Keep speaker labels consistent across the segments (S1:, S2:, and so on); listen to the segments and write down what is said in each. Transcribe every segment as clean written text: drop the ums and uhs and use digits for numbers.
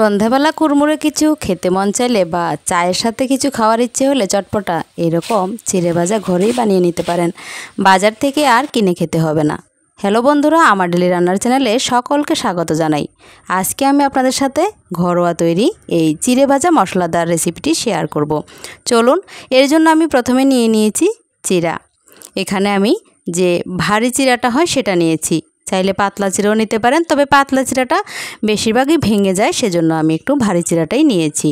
S1: সন্ধ্যাবেলা কুড়মুড়ে কিছু খেতে মন চাইলে বা চায়ের সাথে কিছু খাওয়ার ইচ্ছে হলে চটপটা এরকম চিড়ে ভাজা ঘরেই বানিয়ে নিতে পারেন। বাজার থেকে আর কিনে খেতে হবে না। হ্যালো বন্ধুরা, আমার ডেলি রান্নার চ্যানেলে সকলকে স্বাগত জানাই। আজকে আমি আপনাদের সাথে ঘরোয়া তৈরি এই চিড়ে ভাজা মশলাদার রেসিপিটি শেয়ার করব। চলুন, এর জন্য আমি প্রথমে নিয়ে নিয়েছি চিড়া। এখানে আমি যে ভারী চিড়াটা হয় সেটা নিয়েছি। চাইলে পাতলা চিড়াও নিতে পারেন, তবে পাতলা চিড়াটা বেশিরভাগই ভেঙে যায়, সেজন্য আমি একটু ভারী চিড়াটাই নিয়েছি।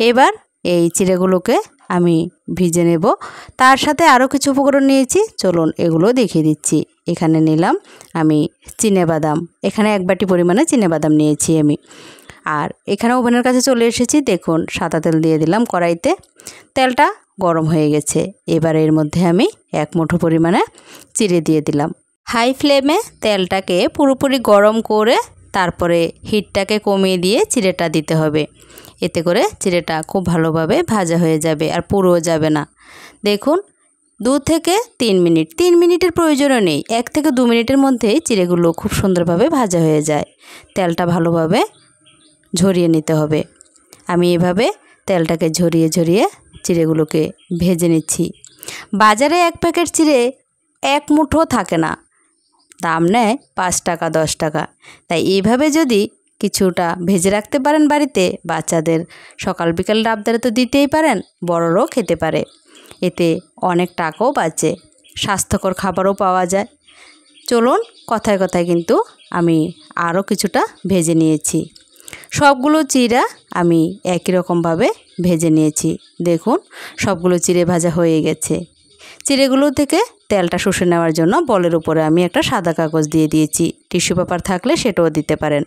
S1: এবার এই চিড়েগুলোকে আমি ভিজে নেব। তার সাথে আরও কিছু উপকরণ নিয়েছি, চলুন এগুলো দেখিয়ে দিচ্ছি। এখানে নিলাম আমি চিনেবাদাম, এখানে 1 বাটি পরিমাণে চিনেবাদাম নিয়েছি আমি। আর এখানে ওভেনের কাছে চলে এসেছি। দেখুন, সাদা তেল দিয়ে দিলাম কড়াইতে। তেলটা গরম হয়ে গেছে। এবার এর মধ্যে আমি 1 মুঠো পরিমাণে চিড়ে দিয়ে দিলাম। হাই ফ্লেমে তেলটাকে পুরোপুরি গরম করে তারপরে হিটটাকে কমিয়ে দিয়ে চিড়েটা দিতে হবে। এতে করে চিড়েটা খুব ভালোভাবে ভাজা হয়ে যাবে আর পুড়েও যাবে না। দেখুন, 2 থেকে 3 মিনিট, 3 মিনিটের প্রয়োজনও নেই, 1 থেকে 2 মিনিটের মধ্যেই চিড়েগুলো খুব সুন্দরভাবে ভাজা হয়ে যায়। তেলটা ভালোভাবে ঝরিয়ে নিতে হবে। আমি এভাবে তেলটাকে ঝরিয়ে ঝরিয়ে চিড়েগুলোকে ভেজে নিচ্ছি। বাজারে 1 প্যাকেট চিড়ে 1 মুঠো থাকে না, দাম নেয় 5 টাকা 10 টাকা। তাই এইভাবে যদি কিছুটা ভেজে রাখতে পারেন বাড়িতে, বাচ্চাদের সকাল বিকাল আবদারে তো দিতেই পারেন, বড়রাও খেতে পারে। এতে অনেক টাকাও বাঁচে, স্বাস্থ্যকর খাবারও পাওয়া যায়। চলুন, কথায় কথায় কিন্তু আমি আরও কিছুটা ভেজে নিয়েছি। সবগুলো চিড়া আমি একই রকমভাবে ভেজে নিয়েছি। দেখুন, সবগুলো চিড়ে ভাজা হয়ে গেছে। চিড়েগুলো থেকে তেলটা শুষে নেওয়ার জন্য বলের উপরে আমি একটা সাদা কাগজ দিয়ে দিয়েছি। টিস্যু পেপার থাকলে সেটাও দিতে পারেন।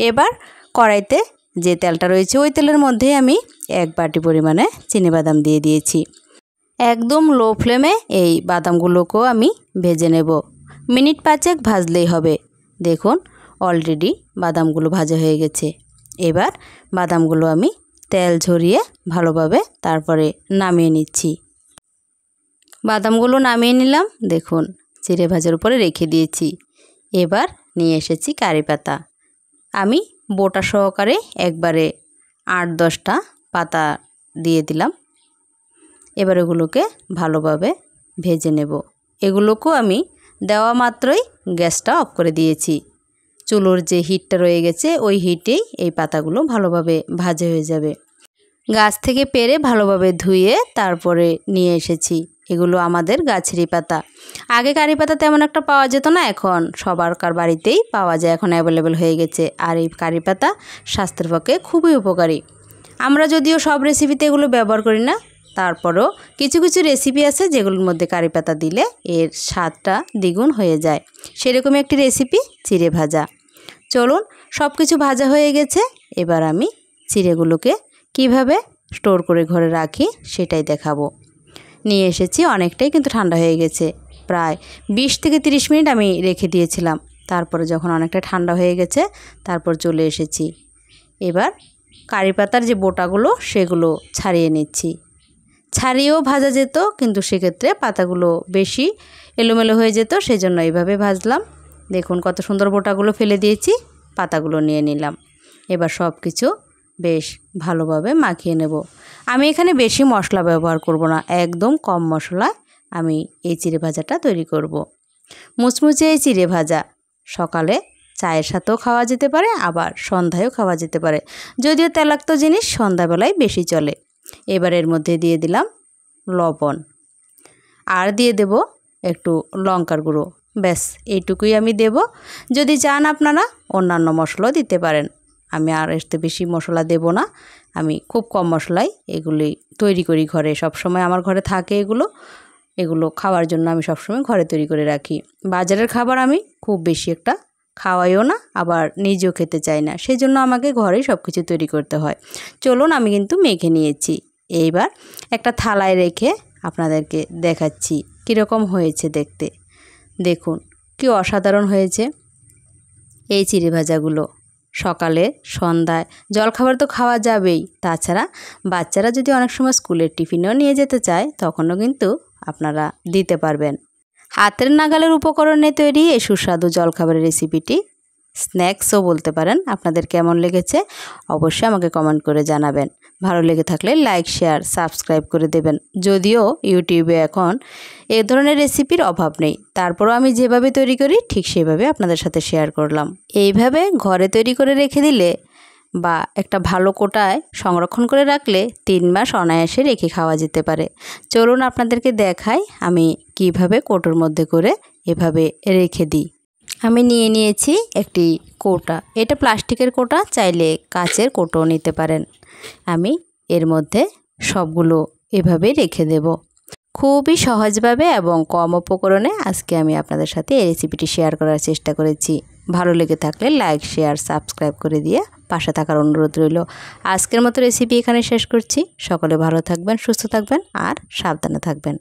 S1: এবার কড়াইতে যে তেলটা রয়েছে ওই তেলের মধ্যেই আমি 1 বাটি পরিমাণে চিনিবাদাম দিয়ে দিয়েছি। একদম লো ফ্লেমে এই বাদামগুলোকেও আমি ভেজে নেব। মিনিট 5 ভাজলেই হবে। দেখুন, অলরেডি বাদামগুলো ভাজা হয়ে গেছে। এবার বাদামগুলো আমি তেল ঝরিয়ে ভালোভাবে তারপরে নামিয়ে নিচ্ছি। বাদামগুলো নামিয়ে নিলাম। দেখুন, চিড়ে ভাজার উপরে রেখে দিয়েছি। এবার নিয়ে এসেছি কারি পাতা। আমি বোটা সহকারে একবারে 8-10টা পাতা দিয়ে দিলাম। এবার এগুলোকে ভালোভাবে ভেজে নেব। এগুলোকেও আমি দেওয়া মাত্রই গ্যাসটা অফ করে দিয়েছি। চুলোর যে হিটটা রয়ে গেছে ওই হিটেই এই পাতাগুলো ভালোভাবে ভাজা হয়ে যাবে। গাছ থেকে পেড়ে ভালোভাবে ধুয়ে তারপরে নিয়ে এসেছি। এগুলো আমাদের গাছেরই পাতা। আগে কারি পাতা তেমন একটা পাওয়া যেত না, এখন সবার বাড়িতেই পাওয়া যায়, এখন অ্যাভেলেবেল হয়ে গেছে। আর এই কারি পাতা স্বাস্থ্যের পক্ষে খুবই উপকারী। আমরা যদিও সব রেসিপিতে এগুলো ব্যবহার করি না, তারপরও কিছু কিছু রেসিপি আছে যেগুলোর মধ্যে কারি পাতা দিলে এর স্বাদটা দ্বিগুণ হয়ে যায়। সেরকমই একটি রেসিপি চিড়ে ভাজা। চলুন, সব কিছু ভাজা হয়ে গেছে। এবার আমি চিড়েগুলোকে কিভাবে স্টোর করে ঘরে রাখি সেটাই দেখাবো। নিয়ে এসেছি, অনেকটাই কিন্তু ঠান্ডা হয়ে গেছে। প্রায় 20 থেকে 30 মিনিট আমি রেখে দিয়েছিলাম। তারপরে যখন অনেকটা ঠান্ডা হয়ে গেছে তারপর চলে এসেছি। এবার কারি পাতার যে বোটাগুলো সেগুলো ছাড়িয়ে নিচ্ছি। ছাড়িয়েও ভাজা যেত, কিন্তু সেক্ষেত্রে পাতাগুলো বেশি এলোমেলো হয়ে যেত, সেজন্য এইভাবে ভাজলাম। দেখুন, কত সুন্দর বোটাগুলো ফেলে দিয়েছি, পাতাগুলো নিয়ে নিলাম। এবার সব কিছু বেশ ভালোভাবে মাখিয়ে নেব। আমি এখানে বেশি মশলা ব্যবহার করব না, একদম কম মশলায় আমি এই চিড়ে ভাজাটা তৈরি করব। মুচমুচে এই চিড়ে ভাজা সকালে চায়ের সাথেও খাওয়া যেতে পারে, আবার সন্ধ্যায়ও খাওয়া যেতে পারে। যদিও তেলাক্ত জিনিস সন্ধ্যাবেলায় বেশি চলে। এবার এর মধ্যে দিয়ে দিলাম লবণ, আর দিয়ে দেব একটু লঙ্কার গুঁড়ো। ব্যাস এইটুকুই আমি দেব। যদি চান আপনারা অন্যান্য মশলাও দিতে পারেন। আমি আর এর থেকে বেশি মশলা দেব না। আমি খুব কম মশলায় এগুলি তৈরি করি ঘরে। সবসময় আমার ঘরে থাকে এগুলো খাওয়ার জন্য আমি সবসময় ঘরে তৈরি করে রাখি। বাজারের খাবার আমি খুব বেশি একটা খাওয়াইও না, আবার নিজেও খেতে চাই না, সেই জন্য আমাকে ঘরেই সব কিছু তৈরি করতে হয়। চলুন, আমি কিন্তু মেখে নিয়েছি। এইবার একটা থালায় রেখে আপনাদেরকে দেখাচ্ছি কীরকম হয়েছে দেখতে। দেখুন, কি অসাধারণ হয়েছে এই চিড়ে ভাজাগুলো। সকালে সন্ধ্যায় জলখাবার তো খাওয়া যাবেই, তাছাড়া বাচ্চারা যদি অনেক সময় স্কুলের টিফিনেও নিয়ে যেতে চায় তখনও কিন্তু আপনারা দিতে পারবেন। হাতের নাগালের উপকরণে তৈরি এই সুস্বাদু জলখাবারের রেসিপিটি স্ন্যাক্সও বলতে পারেন। আপনাদের কেমন লেগেছে অবশ্যই আমাকে কমেন্ট করে জানাবেন। ভালো লেগে থাকলে লাইক, শেয়ার, সাবস্ক্রাইব করে দেবেন। যদিও ইউটিউবে এখন এ ধরনের রেসিপির অভাব নেই, তারপরও আমি যেভাবে তৈরি করি ঠিক সেভাবে আপনাদের সাথে শেয়ার করলাম। এইভাবে ঘরে তৈরি করে রেখে দিলে বা একটা ভালো কোটায় সংরক্ষণ করে রাখলে 3 মাস অনায়াসে রেখে খাওয়া যেতে পারে। চলুন আপনাদেরকে দেখাই আমি কিভাবে কৌটোর মধ্যে করে এভাবে রেখে দিই। আমি নিয়ে নিয়েছি একটি কৌটা। এটা প্লাস্টিকের কৌটা, চাইলে কাচের কৌটো নিতে পারেন। আমি এর মধ্যে সবগুলো এভাবে রেখে দেব। খুবই সহজভাবে এবং কম উপকরণে আজকে আমি আপনাদের সাথে এই রেসিপিটি শেয়ার করার চেষ্টা করেছি। ভালো লেগে থাকলে লাইক, শেয়ার, সাবস্ক্রাইব করে দিয়ে পাশে থাকার অনুরোধ রইল। আজকের মতো রেসিপি এখানে শেষ করছি। সকলে ভালো থাকবেন, সুস্থ থাকবেন আর সাবধানে থাকবেন।